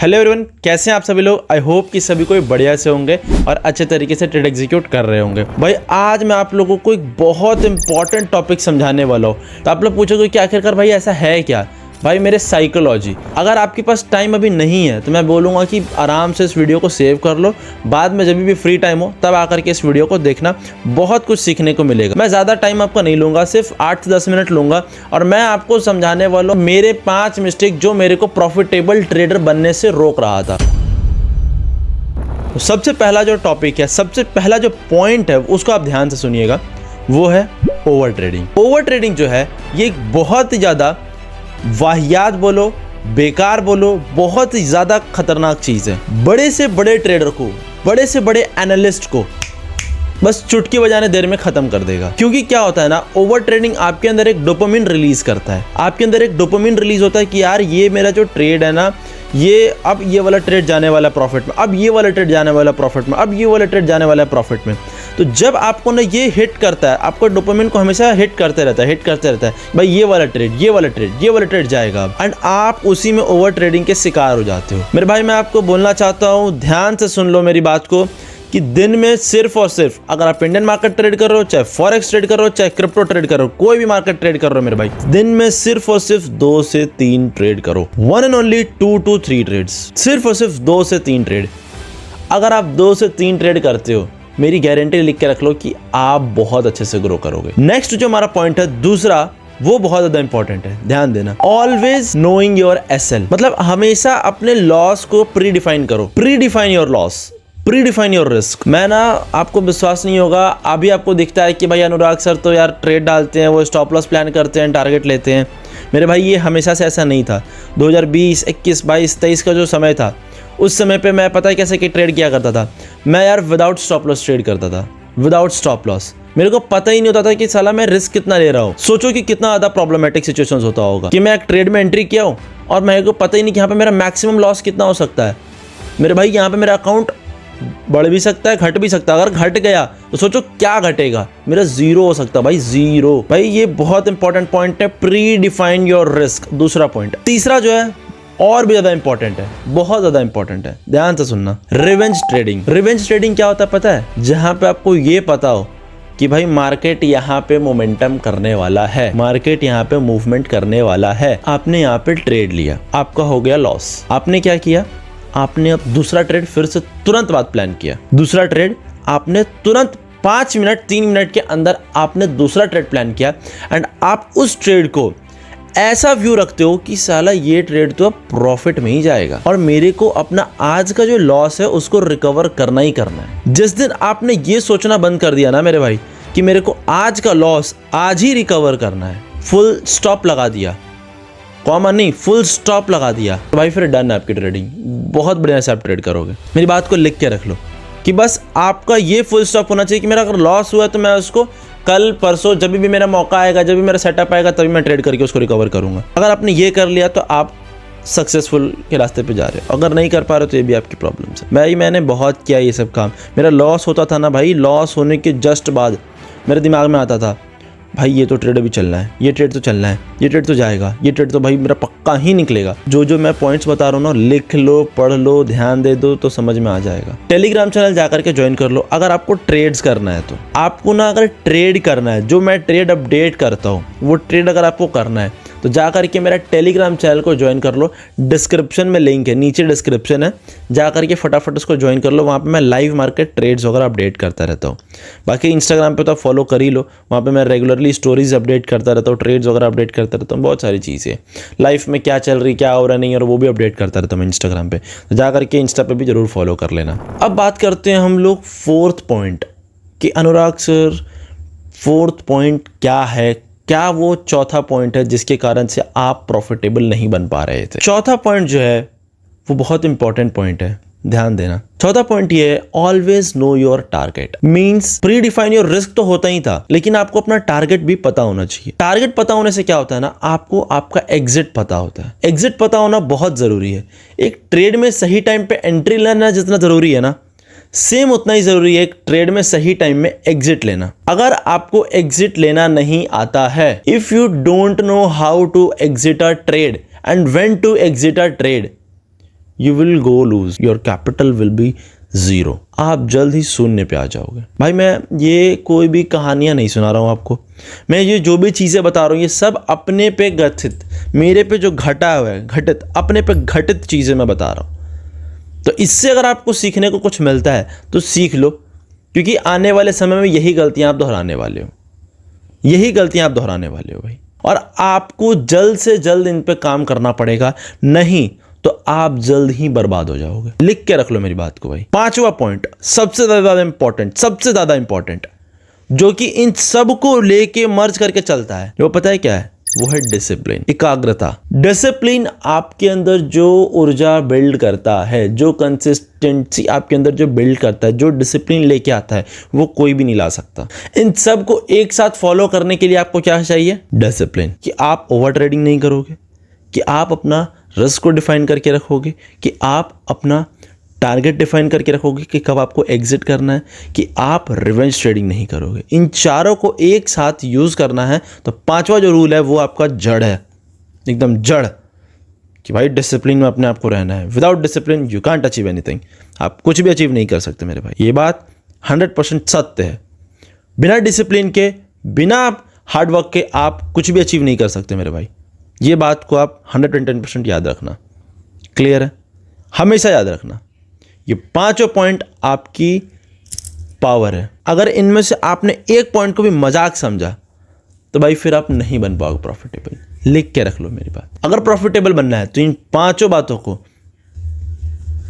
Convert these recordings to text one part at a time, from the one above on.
Hello everyone, कैसे हैं आप सभी लोग। आई होप कि सभी कोई बढ़िया से होंगे और अच्छे तरीके से ट्रेड एग्जीक्यूट कर रहे होंगे। भाई आज मैं आप लोगों को एक बहुत इंपॉर्टेंट टॉपिक समझाने वाला हूँ। तो आप लोग पूछोगे कि आखिरकार भाई ऐसा है क्या। भाई मेरे साइकोलॉजी, अगर आपके पास टाइम अभी नहीं है तो मैं बोलूँगा कि आराम से इस वीडियो को सेव कर लो, बाद में जब भी फ्री टाइम हो तब आकर के इस वीडियो को देखना, बहुत कुछ सीखने को मिलेगा। मैं ज़्यादा टाइम आपका नहीं लूँगा, सिर्फ 8 से 10 मिनट लूँगा और मैं आपको समझाने वाला हूँ मेरे 5 मिस्टेक जो मेरे को प्रॉफिटेबल ट्रेडर बनने से रोक रहा था। तो सबसे पहला जो टॉपिक है, सबसे पहला जो पॉइंट है उसको आप ध्यान से सुनिएगा, वो है ओवर ट्रेडिंग। ओवर ट्रेडिंग जो है ये एक बहुत ही ज़्यादा वाहियात बोलो, बेकार बोलो, बहुत ही ज़्यादा खतरनाक चीज़ है। बड़े से बड़े ट्रेडर को, बड़े से बड़े एनालिस्ट को बस चुटकी बजाने देर में ख़त्म कर देगा। क्योंकि क्या होता है ना, ओवर ट्रेडिंग आपके अंदर एक डोपामिन रिलीज़ करता है। आपके अंदर एक डोपामिन रिलीज़ होता है कि यार ये मेरा जो ट्रेड है ना, ये अब ये वाला ट्रेड जाने वाला प्रॉफिट में, अब ये वाला ट्रेड जाने वाला प्रॉफिट में, अब ये वाला ट्रेड जाने वाला प्रॉफिट में। तो जब आपको ना ये हिट करता है, आपको डोपामिन को हमेशा हिट करते रहता है भाई ये वाला ट्रेड, ये वाला ट्रेड, ये वाला ट्रेड जाएगा, एंड आप उसी में ओवर ट्रेडिंग के शिकार हो जाते हो। मेरे भाई मैं आपको बोलना चाहता हूँ, ध्यान से सुन लो मेरी बात को, कि दिन में सिर्फ और सिर्फ अगर आप इंडियन मार्केट ट्रेड कर रहे हो, चाहे फॉरेक्स ट्रेड कर रहे हो, चाहे क्रिप्टो ट्रेड कर रहे हो, कोई भी मार्केट ट्रेड कर रहे हो मेरे भाई, दिन में सिर्फ और सिर्फ 2 से 3 ट्रेड करो। 1 and only 2 to 3 ट्रेड्स, सिर्फ और सिर्फ 2 से 3 ट्रेड। अगर आप 2 से 3 ट्रेड करते हो, मेरी गारंटी लिख के रख लो कि आप बहुत अच्छे से ग्रो करोगे। नेक्स्ट जो हमारा पॉइंट है दूसरा, वो बहुत ज्यादा इंपॉर्टेंट है, ध्यान देना। ऑलवेज नोइंग योर एसएल, मतलब हमेशा अपने लॉस को प्री डिफाइन करो। Pre define your loss, pre define your risk. मैं ना, आपको विश्वास नहीं होगा, अभी आपको दिखता है कि भाई अनुराग सर तो यार ट्रेड डालते हैं, वो स्टॉप लॉस प्लान करते हैं, टारगेट लेते हैं। मेरे भाई ये हमेशा से ऐसा नहीं था। 2020, 21, 22, 23 का जो समय था, उस समय पे मैं पता है कैसे कि ट्रेड किया करता था। मैं यार विदाउट स्टॉप लॉस ट्रेड करता था, विदाउट स्टॉप लॉस। मेरे को पता ही नहीं होता था कि साला मैं रिस्क कितना ले रहा हूँ। सोचो कि कितना ज़्यादा प्रॉब्लमेटिक सिचुएशंस होता होगा कि मैं एक ट्रेड में एंट्री किया हूँ और मेरे को पता ही नहीं कि यहाँ पे मेरा मैक्सिमम लॉस कितना हो सकता है। मेरे भाई यहाँ पे मेरा अकाउंट बढ़ भी सकता है, घट भी सकता है। अगर घट गया तो सोचो क्या घटेगा, मेरा 0 हो सकता है भाई, 0। भाई ये बहुत इंपॉर्टेंट पॉइंट है, प्री डिफाइन योर रिस्क। दूसरा पॉइंट, तीसरा जो है और भी ज्यादा इंपॉर्टेंट है, बहुत ज्यादा इंपॉर्टेंट है, ध्यान से सुनना। Revenge trading. रिवेंज ट्रेडिंग क्या होता है पता है? जहां पे आपको ये पता हो कि भाई मार्केट यहाँ पे मोमेंटम करने वाला है, मार्केट यहाँ पे मूवमेंट करने वाला है, आपने यहाँ पे ट्रेड लिया, आपका हो गया लॉस। आपने क्या किया? आपने अब दूसरा ट्रेड फिर से तुरंत बाद प्लान किया। दूसरा ट्रेड आपने तुरंत 5 मिनट 3 मिनट के अंदर आपने दूसरा ट्रेड प्लान किया, एंड आप उस ट्रेड को ऐसा व्यू रखते हो कि साला ये ट्रेड तो अब प्रॉफिट में ही जाएगा और मेरे को अपना आज का जो लॉस है उसको रिकवर करना ही करना है। जिस दिन आपने ये सोचना बंद कर दिया ना मेरे भाई कि मेरे को आज का लॉस आज ही रिकवर करना है, फुल स्टॉप लगा दिया, कॉमा नहीं, फुल स्टॉप लगा दिया, तो भाई फिर डन है आपकी ट्रेडिंग। बहुत बढ़िया से आप ट्रेड करोगे। मेरी बात को लिख के रख लो कि बस आपका ये फुल स्टॉप होना चाहिए कि मेरा अगर लॉस हुआ है तो मैं उसको कल परसों जब भी मेरा मौका आएगा, जब भी मेरा सेटअप आएगा, तभी मैं ट्रेड करके उसको रिकवर करूंगा। अगर आपने ये कर लिया तो आप सक्सेसफुल के रास्ते पे जा रहे हो। अगर नहीं कर पा रहे तो ये भी आपकी प्रॉब्लम है। मैंने बहुत किया ये सब काम। मेरा लॉस होता था ना भाई, लॉस होने के जस्ट बाद मेरे दिमाग में आता था भाई ये तो ट्रेड अभी चलना है, ये ट्रेड तो चलना है, ये ट्रेड तो जाएगा, ये ट्रेड तो भाई मेरा पक्का ही निकलेगा। जो मैं पॉइंट्स बता रहा हूँ ना, लिख लो, पढ़ लो, ध्यान दे दो तो समझ में आ जाएगा। टेलीग्राम चैनल जाकर के ज्वाइन कर लो अगर आपको ट्रेड्स करना है तो। आपको ना अगर ट्रेड करना है, जो मैं ट्रेड अपडेट करता हूँ वो ट्रेड अगर आपको करना है तो जा करके मेरा टेलीग्राम चैनल को ज्वाइन कर लो। डिस्क्रिप्शन में लिंक है, नीचे डिस्क्रिप्शन है, जा करके फटाफट उसको ज्वाइन कर लो। वहाँ पे मैं लाइव मार्केट ट्रेड्स वगैरह अपडेट करता रहता हूँ। बाकी इंस्टाग्राम पे तो फॉलो कर ही लो, वहाँ पे मैं रेगुलरली स्टोरीज अपडेट करता रहता हूँ, ट्रेड्स वगैरह अपडेट करता रहता हूँ, बहुत सारी चीज़ें लाइफ में क्या चल रही, क्या हो रहा नहीं, और वो भी अपडेट करता रहता हूँ मैं इंस्टाग्राम पे। तो जा करके इंस्टा पे भी जरूर फॉलो कर लेना। अब बात करते हैं हम लोग 4th पॉइंट कि अनुराग सर 4th पॉइंट क्या है, क्या वो चौथा पॉइंट है जिसके कारण से आप प्रॉफिटेबल नहीं बन पा रहे थे। चौथा पॉइंट जो है वो बहुत इंपॉर्टेंट पॉइंट है, ध्यान देना। चौथा पॉइंट ये है, always know your target. Means pre define your risk तो होता ही था, लेकिन आपको अपना टारगेट भी पता होना चाहिए। टारगेट पता होने से क्या होता है ना, आपको आपका एग्जिट पता होता है। एग्जिट पता होना बहुत जरूरी है। एक ट्रेड में सही टाइम पे एंट्री लेना जितना जरूरी है ना, सेम उतना ही जरूरी है एक ट्रेड में सही टाइम में एग्जिट लेना। अगर आपको एग्जिट लेना नहीं आता है, if you don't know how to exit a trade and when to exit a trade, you will go lose, your capital will be zero. आप जल्द ही शून्य पे आ जाओगे। भाई मैं ये कोई भी कहानियाँ नहीं सुना रहा हूँ आपको, मैं ये जो भी चीज़ें बता रहा हूँ ये सब अपने पे गठित, मेरे पे जो घटा हुआ है, घटित, अपने पे घटित चीज़ें मैं बता रहा हूँ। तो इससे अगर आपको सीखने को कुछ मिलता है तो सीख लो, क्योंकि आने वाले समय में यही गलतियाँ आप दोहराने वाले हो, यही गलतियाँ आप दोहराने वाले हो भाई। और आपको जल्द से जल्द इन पे काम करना पड़ेगा, नहीं तो आप जल्द ही बर्बाद हो जाओगे। लिख के रख लो मेरी बात को भाई। 5वां पॉइंट सबसे ज़्यादा इंपॉर्टेंट, सबसे ज़्यादा इंपॉर्टेंट, जो कि इन सब को लेके मर्ज करके चलता है, वो पता है क्या है? वो है डिसिप्लिन, एकाग्रता। डिसिप्लिन आपके अंदर जो ऊर्जा बिल्ड करता है, जो कंसिस्टेंसी आपके अंदर जो बिल्ड करता है, जो डिसिप्लिन लेके आता है, वो कोई भी नहीं ला सकता। इन सब को एक साथ फॉलो करने के लिए आपको क्या चाहिए? डिसिप्लिन। कि आप ओवर ट्रेडिंग नहीं करोगे, कि आप अपना रिस्क को डिफाइन करके रखोगे, कि आप अपना टारगेट डिफाइन करके रखोगे कि कब आपको एग्जिट करना है, कि आप रिवेंज ट्रेडिंग नहीं करोगे। इन चारों को एक साथ यूज़ करना है। तो 5वां जो रूल है वो आपका जड़ है, एकदम जड़, कि भाई डिसिप्लिन में अपने आप को रहना है। Without discipline you can't achieve anything. आप कुछ भी अचीव नहीं कर सकते मेरे भाई, ये बात 100% सत्य है। बिना डिसिप्लिन के, बिना हार्डवर्क के आप कुछ भी अचीव नहीं कर सकते मेरे भाई। ये बात को आप 110% याद रखना। क्लियर है? हमेशा याद रखना। ये 5 पॉइंट आपकी पावर है। अगर इनमें से आपने एक पॉइंट को भी मजाक समझा तो भाई फिर आप नहीं बन पाओगे प्रॉफिटेबल। लिख के रख लो मेरी बात। अगर प्रॉफिटेबल बनना है तो इन 5 बातों को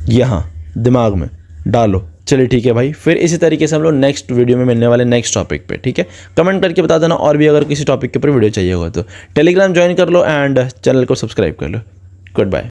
यहाँ दिमाग में डालो। चलिए ठीक है भाई, फिर इसी तरीके से हम लोग नेक्स्ट वीडियो में मिलने वाले नेक्स्ट टॉपिक पे। ठीक है, कमेंट करके बता देना, और भी अगर किसी टॉपिक के ऊपर वीडियो चाहिए होगा तो टेलीग्राम ज्वाइन कर लो एंड चैनल को सब्सक्राइब कर लो। Good bye.